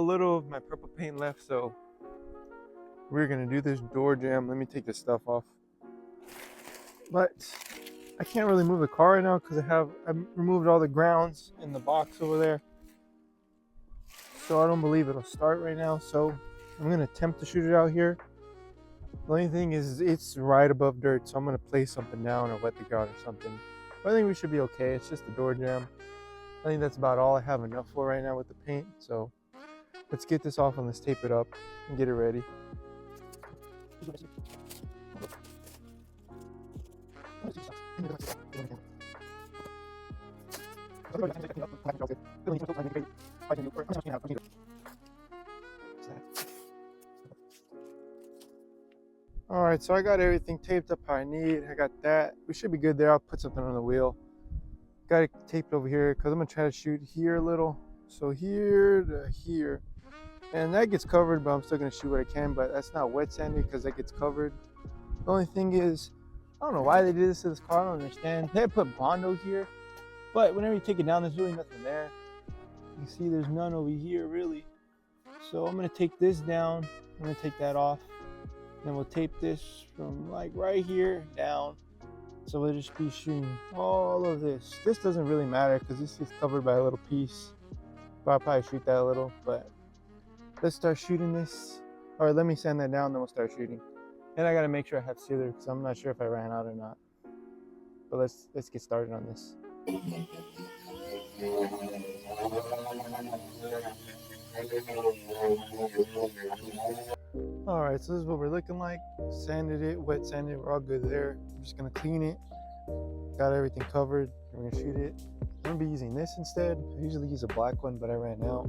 A little of my purple paint left, so we're gonna do this door jam. Let me take this stuff off. But I can't really move the car right now because I removed all the grounds in the box over there. So I don't believe it'll start right now. So I'm gonna attempt to shoot it out here. The only thing is it's right above dirt, so I'm gonna place something down or wet the ground or something. But I think we should be okay. It's just a door jam. I think that's about all I have enough for right now with the paint. So let's get this off and let's tape it up and get it ready. All right, so I got everything taped up how I need. I got that. We should be good there. I'll put something on the wheel. Got it taped over here because I'm gonna try to shoot here a little. So here to here. And that gets covered, but I'm still gonna shoot what I can, but that's not wet sanded because that gets covered. The only thing is, I don't know why they did this to this car, I don't understand. They had put Bondo here, but whenever you take it down, there's really nothing there. You can see there's none over here, really. So I'm gonna take this down, I'm gonna take that off. Then we'll tape this from like right here down. So we'll just be shooting all of this. This doesn't really matter because this is covered by a little piece. But I'll probably shoot that a little, but let's start shooting this. All right, let me sand that down, then we'll start shooting. And I gotta make sure I have sealer because I'm not sure if I ran out or not. But let's get started on this. All right, so this is what we're looking like. Sanded it, wet sanded it, we're all good there. I'm just gonna clean it. Got everything covered. We're gonna shoot it. I'm gonna be using this instead. I usually use a black one, but I ran out.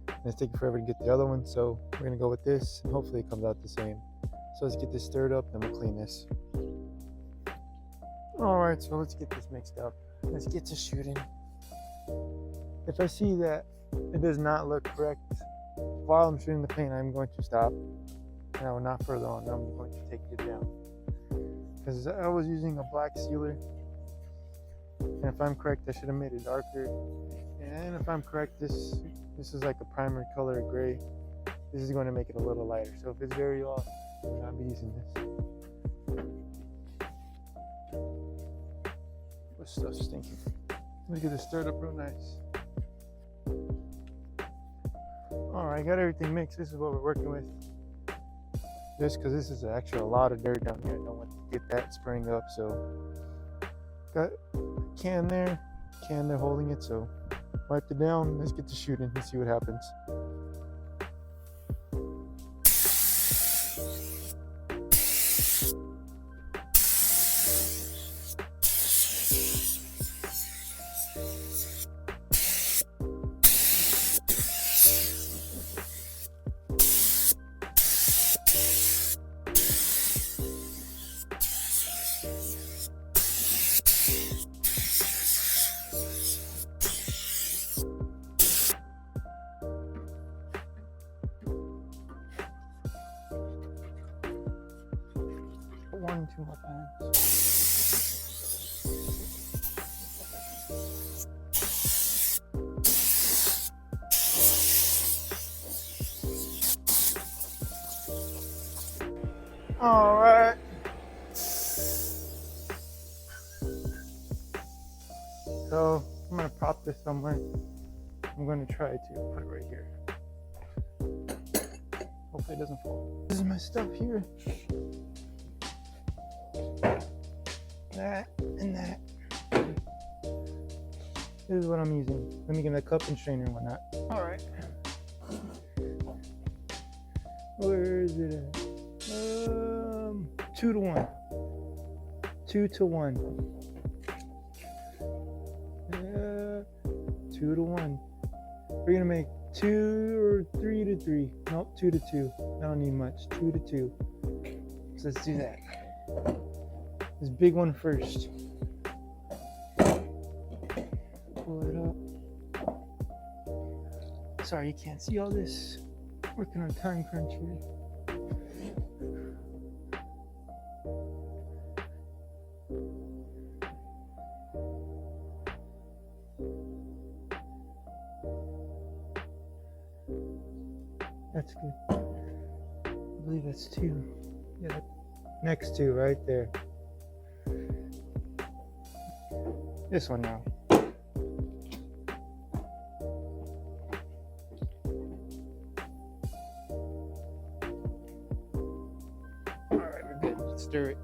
And it's taking forever to get the other one, so we're gonna go with this, and hopefully it comes out the same. So let's get this stirred up, then we'll clean this. All right, so let's get this mixed up. Let's get to shooting. If I see that it does not look correct while I'm shooting the paint, I'm going to stop. And I will not further on. I'm going to take it down. Because I was using a black sealer. And if I'm correct, I should have made it darker. And if I'm correct, this is like a primer color gray. This is going to make it a little lighter. So if it's very off, I'm not be using this. This stuff's stinking. Let's get this stirred up real nice. All right, got everything mixed. This is what we're working with. Just because this is actually a lot of dirt down here. I don't want to get that spraying up. So got a can there holding it. So wipe it down. Let's get to shooting and see what happens. One and two more times. All right. So I'm gonna prop this somewhere. I'm gonna try to put it right here. Hopefully it doesn't fall. This is my stuff here. That and that. This is what I'm using. Let me get my cup and strainer and whatnot. All right. Where is it at? 2 to 1. 2 to 1. 2 to 1. We're gonna make 2 or 3 to 3. Nope, 2 to 2. I don't need much. 2 to 2. So let's do that. This big one first. Pull it up. Sorry, you can't see all this. Working on time crunch here. That's good. I believe that's 2. Yeah, next 2 right there. This one now. Alright, we're good. Let's stir it.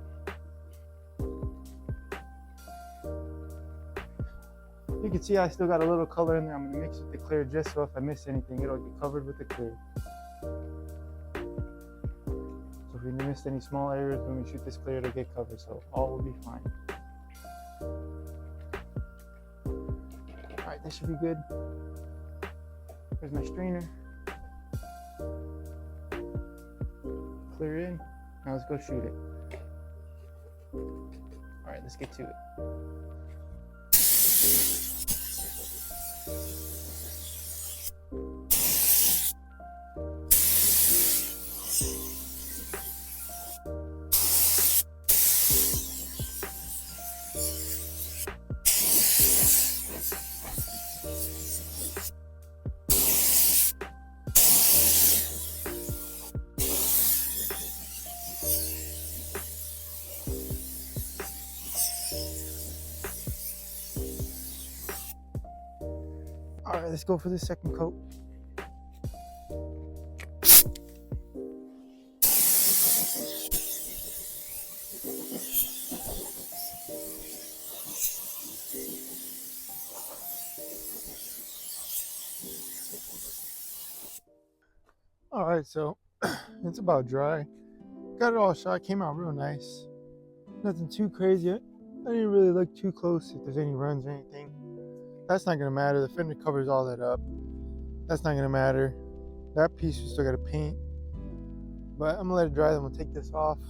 You can see I still got a little color in there. I'm going to mix with the clear just so if I miss anything, it'll get covered with the clear. So if we missed any small areas when we shoot this clear, it'll get covered. So all will be fine. Alright, this should be good. There's my strainer. Clear in. Now let's go shoot it. Alright, let's get to it. All right, let's go for the second coat. All right, so it's about dry. Got it all shot, came out real nice. Nothing too crazy. I didn't really look too close if there's any runs or anything. That's not gonna matter. The fender covers all that up. That's not gonna matter. That piece we still gotta paint. But I'm gonna let it dry, then we'll take this off.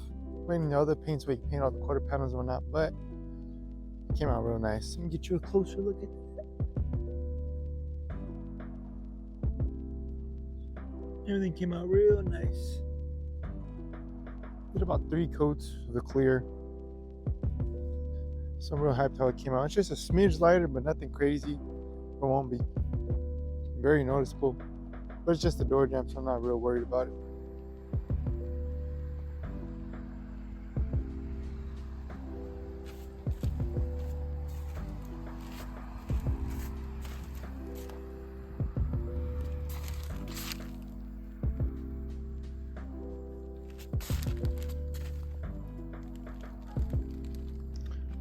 Waiting the other paint so we can paint all the quarter panels and whatnot. But it came out real nice. Let me get you a closer look at that. Everything came out real nice. Did about 3 coats of the clear. So I'm real hyped how it came out. It's just a smidge lighter, but nothing crazy. It won't be very noticeable. But it's just a door jamb, so I'm not real worried about it.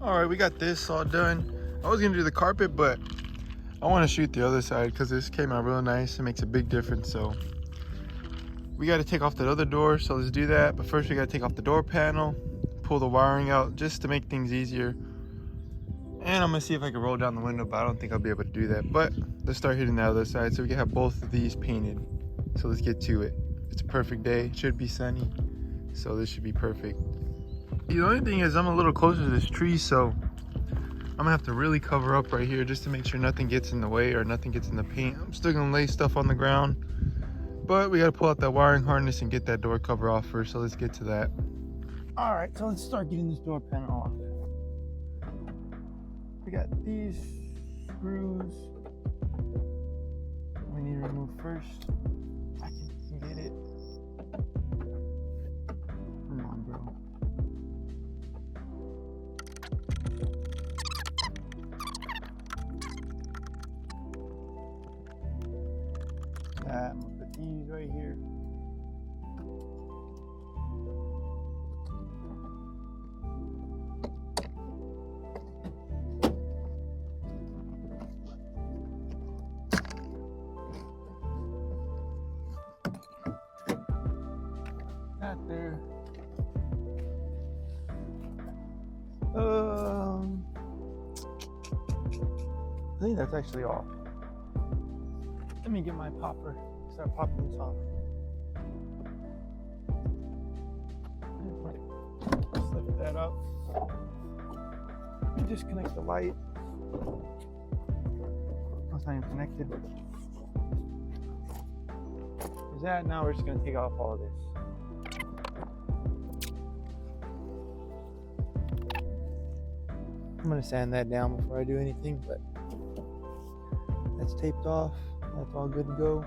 All right, we got this all done. I was gonna do the carpet, but I want to shoot the other side because this came out real nice. It makes a big difference. So we got to take off that other door. So let's do that. But first we got to take off the door panel, pull the wiring out just to make things easier. And I'm gonna see if I can roll down the window, but I don't think I'll be able to do that. But let's start hitting the other side so we can have both of these painted. So let's get to it. It's a perfect day. It should be sunny. So this should be perfect. The only thing is I'm a little closer to this tree, so I'm gonna have to really cover up right here just to make sure nothing gets in the way or nothing gets in the paint. I'm still gonna lay stuff on the ground, but we gotta pull out that wiring harness and get that door cover off first, so let's get to that. All right, so let's start getting this door panel off. We got these screws we need to remove first. I can get it. Come on, bro. I'm gonna put these right here. Not there. I think that's actually off. Let me get my popper, start popping this off. Let's lift that up. Let me disconnect the light. That's not even connected. There's that. Now we're just going to take off all of this. I'm going to sand that down before I do anything, but that's taped off. That's all good to go.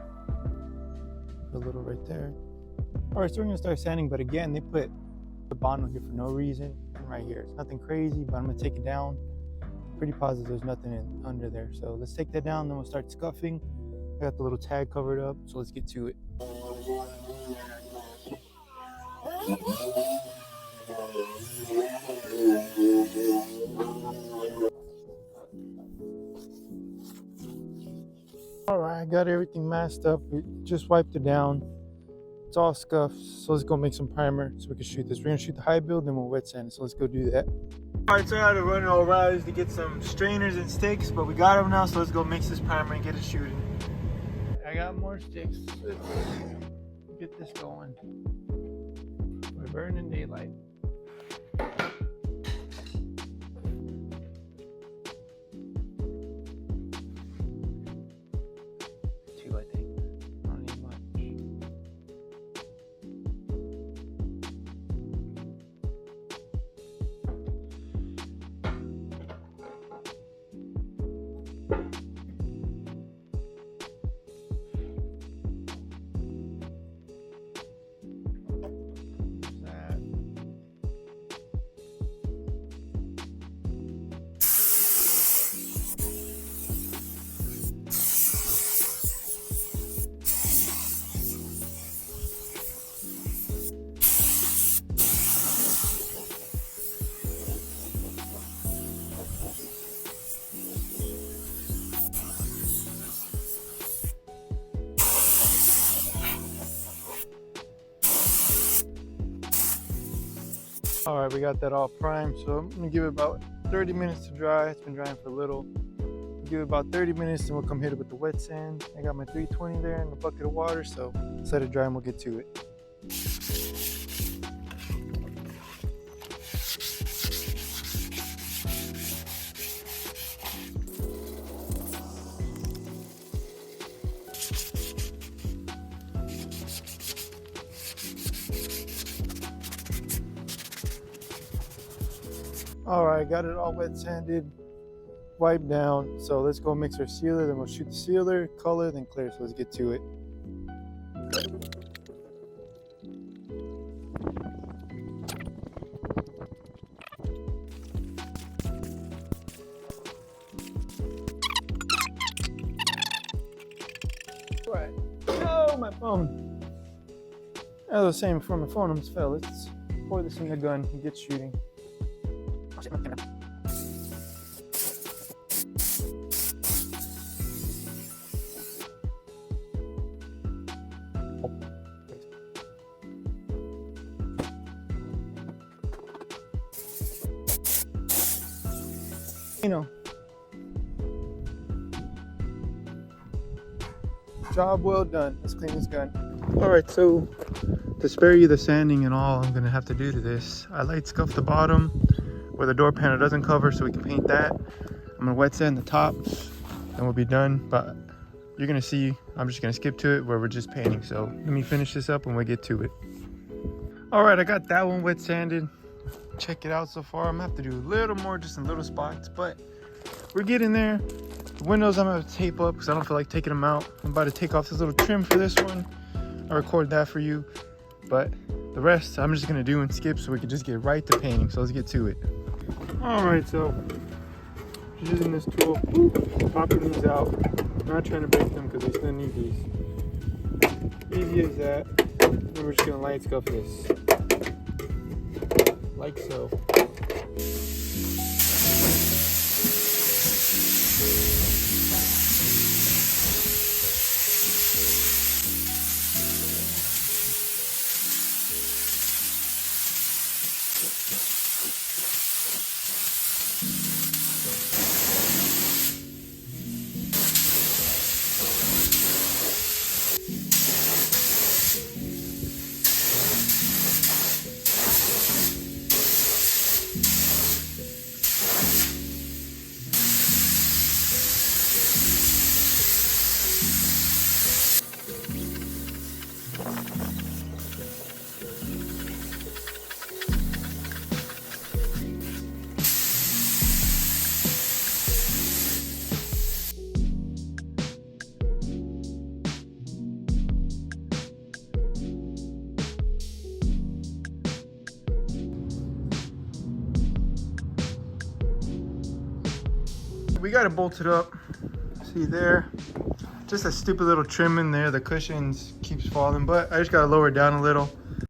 put a little right there. All right, so we're gonna start sanding, but again, they put the Bondo here for no reason, and right here. It's nothing crazy, but I'm gonna take it down. Pretty positive there's nothing under there. So let's take that down, then we'll start scuffing. I got the little tag covered up, so let's get to it. All right, I got everything masked up. We just wiped it down. It's all scuffed, so let's go make some primer so we can shoot this. We're gonna shoot the high build, then we'll wet sand it, so let's go do that. All right, so I had to run O'Reilly's to get some strainers and sticks, but we got them now, so let's go mix this primer and get it shooting. I got more sticks. Let's get this going. We're burning daylight. Two, I think. I don't need much. All right, we got that all primed, so I'm gonna give it about 30 minutes to dry. It's been drying for a little. Give it about 30 minutes and we'll come hit it with the wet sand. I got my 320 there and a bucket of water, so let's let it dry and we'll get to it. All right, got it all wet sanded, wiped down. So let's go mix our sealer, then we'll shoot the sealer, color, then clear. So let's get to it. All right. Oh, my phone. As I was saying before, my phone almost fell. Let's pour this in the gun and get shooting. You know, job well done. Let's clean this gun. All right, so to spare you the sanding and all I'm gonna have to do to this, I light scuff the bottom where the door panel doesn't cover so we can paint that. I'm gonna wet sand the top and we'll be done, but you're gonna see I'm just gonna skip to it where we're just painting. So let me finish this up and we'll get to it. All right, I got that one wet sanded. Check it out so far. I'm gonna have to do a little more just in little spots, but we're getting there. The windows I'm gonna have to tape up because I don't feel like taking them out. I'm about to take off this little trim for this one. I recorded that for you, but the rest I'm just gonna do and skip so we can just get right to painting. So let's get to it. All right, so just using this tool, popping these out. I'm not trying to break them because we still need these. Easy as that. Then we're just gonna light scuff this, like so. we got it bolted up. See there? Just a stupid little trim in there. The cushions keeps falling, but I just gotta lower it down a little.